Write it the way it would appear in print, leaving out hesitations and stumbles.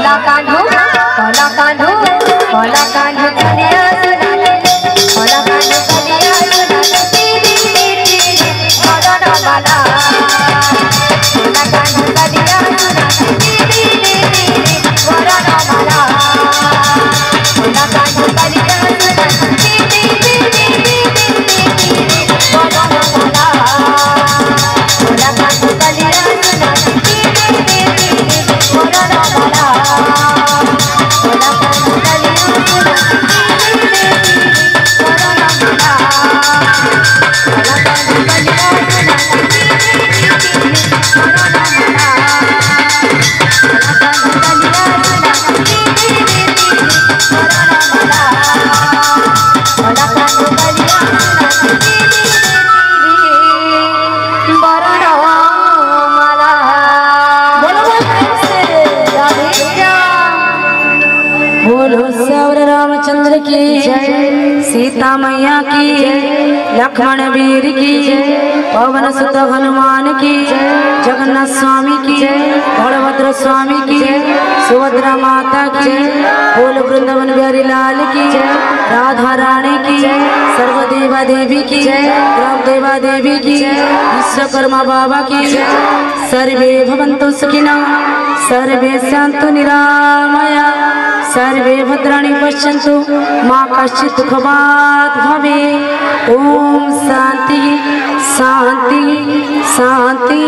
कोला कान्हू कोला कान्हू कोला कान्हू कलिया सुनाते कोला कान्हू कलिया सुनाते कोला ना बाला कोला कान्हू कलिया सुनाते कोला ना बाला कोला कान्हू कलिया सुनाते कोला ना बाला कोला कान्हू कलिया सुनाते कोला ना बाला कोला कान्हू कलिया रामचंद्र की जय, सीता मैया की जय, लक्ष्मण वीर की जय, पवन सुत हनुमान की जय, जगन्नाथ स्वामी की जय, बलभद्र स्वामी की जय, सुभद्रा माता की जय, बोल वृंदावन बिहारी लाल की जय, राधा रानी की जय, सर्वदेवा देवी की जय, ग्राम देवा देवी की जय, विश्वकर्मा बाबा की जय। सर्वे भवन्तु सुखिनः, सर्वे सन्तु निरामया, सर्वे भद्राणि पश्यन्तु, मा कश्चित् दुःखभाग् भवेत्। ओम शांति शांति शांति।